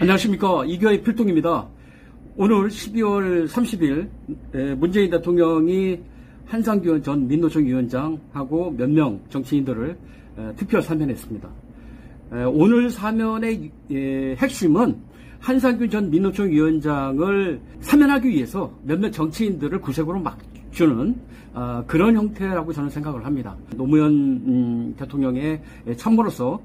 안녕하십니까. 이교의 필동입니다. 오늘 12월 30일 문재인 대통령이 한상균 전 민노총 위원장하고 몇 명 정치인들을 특별 사면했습니다. 오늘 사면의 핵심은 한상균 전 민노총 위원장을 사면하기 위해서 몇몇 정치인들을 구색으로 맞추는 그런 형태라고 저는 생각을 합니다. 노무현 대통령의 참모로서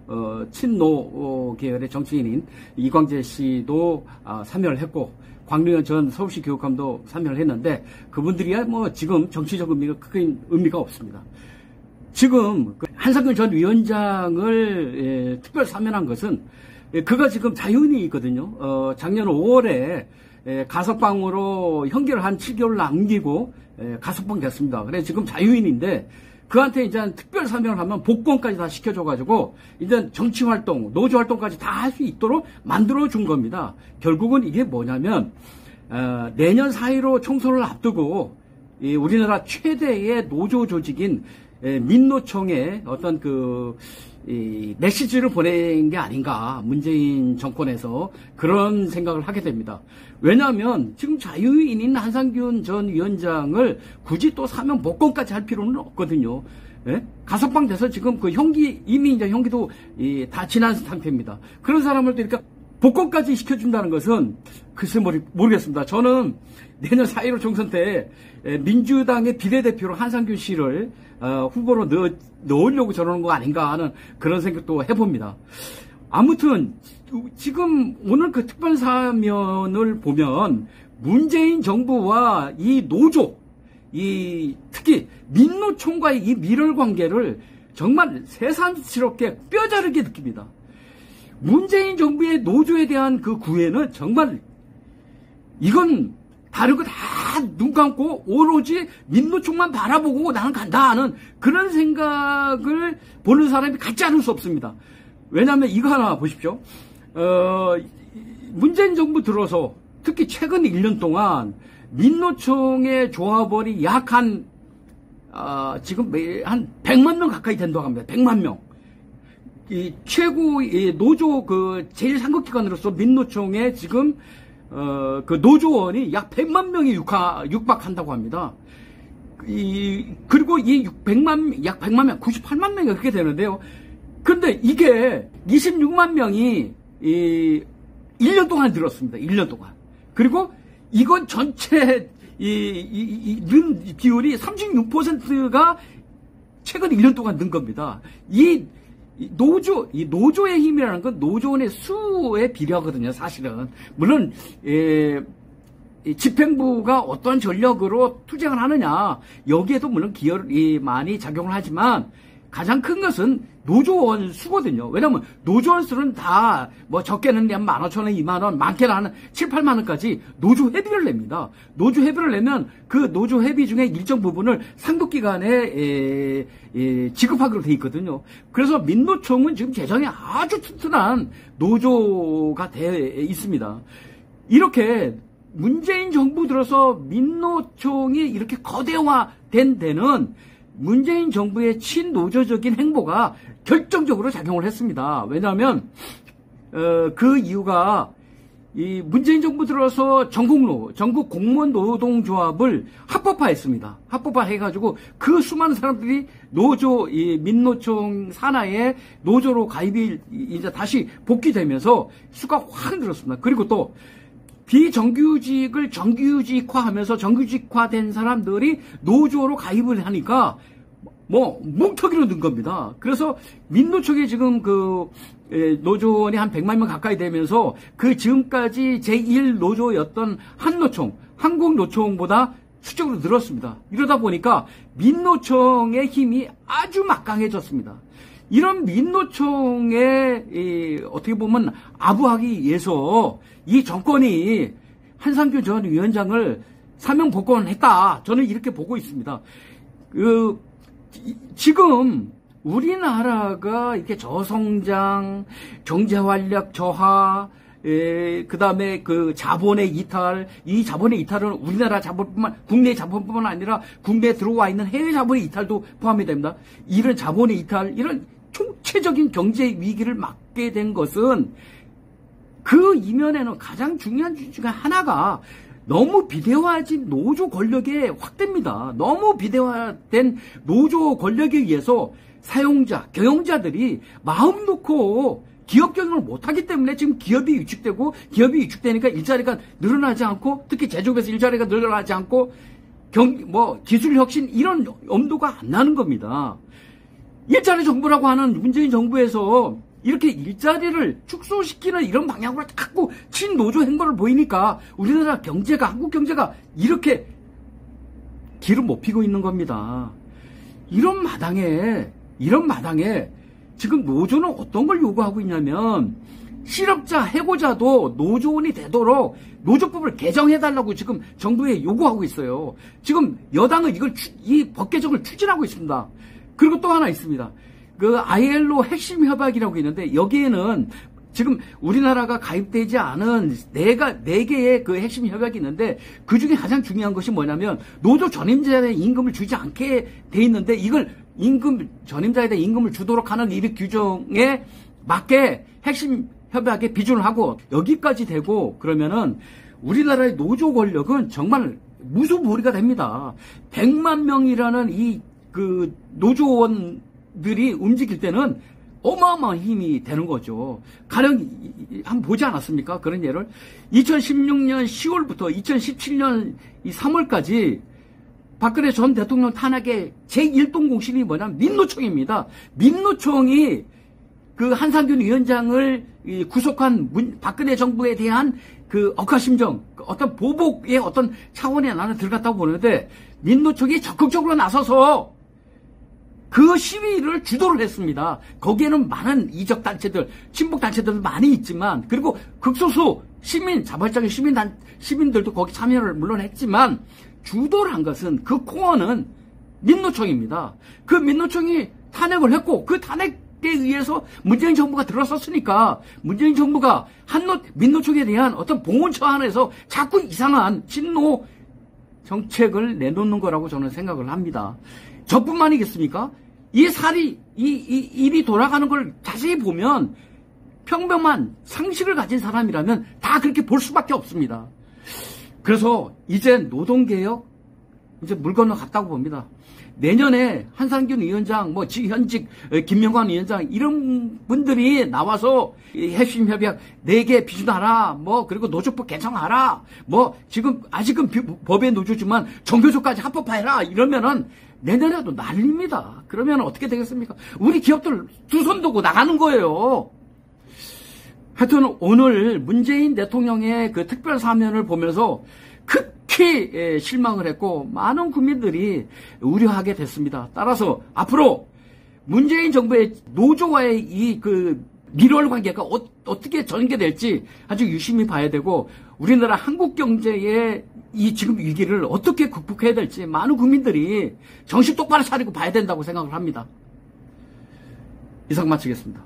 친노 계열의 정치인인 이광재 씨도 사면을 했고, 광명현 전 서울시 교육감도 사면을 했는데 그분들이야 뭐 지금 정치적 큰 의미가 없습니다. 지금 한상균 전 위원장을 특별 사면한 것은 그가 지금 자유인이거든요. 작년 5월에 가석방으로 형기를 한 7개월 남기고 가석방 됐습니다. 그래 지금 자유인인데 그한테 이제 특별 사면을 하면 복권까지 다 시켜줘가지고 이제 정치 활동, 노조 활동까지 다 할 수 있도록 만들어 준 겁니다. 결국은 이게 뭐냐면 내년 4.15 총선을 앞두고 우리나라 최대의 노조 조직인 민노총의 어떤 메시지를 보낸 게 아닌가, 문재인 정권에서 그런 생각을 하게 됩니다. 왜냐하면 지금 자유인인 한상균 전 위원장을 굳이 또 사면 복권까지 할 필요는 없거든요. 예? 가석방 돼서 지금 그 형기, 이미 이제 형기도 다 지난 상태입니다. 그런 사람을 또 이렇게 복권까지 시켜준다는 것은 글쎄 모르겠습니다. 저는 내년 4.15 총선 때 민주당의 비례대표로 한상균 씨를 후보로 넣으려고 저러는 거 아닌가 하는 그런 생각도 해봅니다. 아무튼 지금 오늘 그 특별사면을 보면 문재인 정부와 이 노조, 특히 민노총과의 이 밀월 관계를 정말 새삼스럽게 뼈저리게 느낍니다. 문재인 정부의 노조에 대한 그 구애는 정말 이건 다른 거 다 눈 감고 오로지 민노총만 바라보고 나는 간다 하는 그런 생각을 보는 사람이 갖지 않을 수 없습니다. 왜냐하면 이거 하나 보십시오. 문재인 정부 들어서 특히 최근 1년 동안 민노총의 조합원이 약 지금 한 100만 명 가까이 된다고 합니다. 100만 명. 이 최고 노조 제일 상급기관으로서 민노총에 지금 그 노조원이 약 100만 명이 육박한다고 합니다. 그리고 약 100만 명, 98만 명이 그렇게 되는데요. 근데 이게 26만 명이 1년 동안 늘었습니다. 1년 동안. 그리고 이건 전체 는 비율이 36%가 최근 1년 동안 는 겁니다. 이 노조의 힘이라는 건 노조원의 수에 비례하거든요, 사실은. 물론, 집행부가 어떤 전력으로 투쟁을 하느냐, 여기에도 물론 기여를 많이 작용을 하지만, 가장 큰 것은 노조원 수거든요. 왜냐면 노조원 수는 다 뭐 적게는 한 15,000원, 2만원, 많게는 한 7, 8만원까지 노조 회비를 냅니다. 노조 회비를 내면 그 노조 회비 중에 일정 부분을 상급기관에 지급하기로 돼 있거든요. 그래서 민노총은 지금 재정이 아주 튼튼한 노조가 돼 있습니다. 이렇게 문재인 정부 들어서 민노총이 이렇게 거대화된 데는 문재인 정부의 친노조적인 행보가 결정적으로 작용을 했습니다. 왜냐하면 그 이유가 이 문재인 정부 들어서 전국 공무원 노동조합을 합법화했습니다. 합법화해가지고 그 수많은 사람들이 민노총 산하의 노조로 가입이 이제 다시 복귀되면서 수가 확 늘었습니다. 그리고 또 비정규직을 정규직화하면서 정규직화된 사람들이 노조로 가입을 하니까 뭉터기로 는 겁니다. 그래서 민노총이 지금 노조원이 한 100만 명 가까이 되면서 그 지금까지 제1노조였던 한노총, 한국노총보다 수적으로 늘었습니다. 이러다 보니까 민노총의 힘이 아주 막강해졌습니다. 이런 민노총의 어떻게 보면 아부하기 위해서 이 정권이 한상균 전 위원장을 사면 복권했다. 저는 이렇게 보고 있습니다. 지금 우리나라가 이렇게 저성장, 경제활력 저하, 그 다음에 자본의 이탈, 이 자본의 이탈은 우리나라 국내 자본뿐만 아니라 국내에 들어와 있는 해외 자본의 이탈도 포함이 됩니다. 이런 자본의 이탈, 이런 총체적인 경제 위기를 맞게 된 것은 그 이면에는 가장 중요한 주 중에 하나가 너무 비대화진 노조 권력의 확대입니다. 너무 비대화된 노조 권력에 의해서 사용자, 경영자들이 마음 놓고 기업 경영을 못하기 때문에 지금 기업이 위축되고, 기업이 위축되니까 일자리가 늘어나지 않고, 특히 제조업에서 일자리가 늘어나지 않고, 기술 혁신 이런 엄두가 안 나는 겁니다. 일자리 정부라고 하는 문재인 정부에서 이렇게 일자리를 축소시키는 이런 방향으로 자꾸 친노조 행보를 보이니까 우리나라 경제가, 한국 경제가 이렇게 길을 못 피고 있는 겁니다. 이런 마당에 지금 노조는 어떤 걸 요구하고 있냐면, 실업자, 해고자도 노조원이 되도록 노조법을 개정해달라고 지금 정부에 요구하고 있어요. 지금 여당은 이 법 개정을 추진하고 있습니다. 그리고 또 하나 있습니다. 그 ILO 핵심 협약이라고 있는데, 여기에는 지금 우리나라가 가입되지 않은 네 개의 그 핵심 협약이 있는데, 그 중에 가장 중요한 것이 뭐냐면, 노조 전임자에 임금을 주지 않게 돼 있는데, 이걸 전임자에 대해 임금을 주도록 하는 이 규정에 맞게 핵심 협약에 비준을 하고, 여기까지 되고, 그러면은 우리나라의 노조 권력은 정말 무소불위가 됩니다. 100만 명이라는 그 노조원들이 움직일 때는 어마어마한 힘이 되는 거죠. 가령 한번 보지 않았습니까? 그런 예를 2016년 10월부터 2017년 3월까지 박근혜 전 대통령 탄핵의 제1동 공신이 뭐냐면 민노총입니다. 민노총이 그 한상균 위원장을 구속한 박근혜 정부에 대한 그 억하심정, 어떤 보복의 어떤 차원에 나는 들어갔다고 보는데, 민노총이 적극적으로 나서서 그 시위를 주도를 했습니다. 거기에는 많은 이적단체들, 친북단체들도 많이 있지만, 그리고 극소수 자발적인 시민들도 거기 참여를 물론 했지만, 주도를 한 것은, 그 코어는 민노총입니다. 그 민노총이 탄핵을 했고, 그 탄핵에 의해서 문재인 정부가 들어섰으니까, 문재인 정부가 민노총에 대한 어떤 봉헌처 안에서 자꾸 이상한 친노 정책을 내놓는 거라고 저는 생각을 합니다. 저뿐만이겠습니까? 이 일이 돌아가는 걸 자세히 보면 평범한 상식을 가진 사람이라면 다 그렇게 볼 수밖에 없습니다. 그래서 이제 노동개혁, 이제 물 건너갔다고 봅니다. 내년에 한상균 위원장, 현직 김명관 위원장, 이런 분들이 나와서 핵심 협약 4개 비준하라, 그리고 노조법 개정하라, 아직은 법의 노조지만 정교조까지 합법화해라, 이러면은 내년에도 난립니다. 그러면 어떻게 되겠습니까? 우리 기업들 두 손 두고 나가는 거예요. 하여튼 오늘 문재인 대통령의 그 특별 사면을 보면서 극히 실망을 했고, 많은 국민들이 우려하게 됐습니다. 따라서 앞으로 문재인 정부의 노조와의 이 밀월 관계가 어떻게 전개될지 아주 유심히 봐야 되고, 우리나라 한국 경제의 이 지금 위기를 어떻게 극복해야 될지 많은 국민들이 정신 똑바로 차리고 봐야 된다고 생각을 합니다. 이상 마치겠습니다.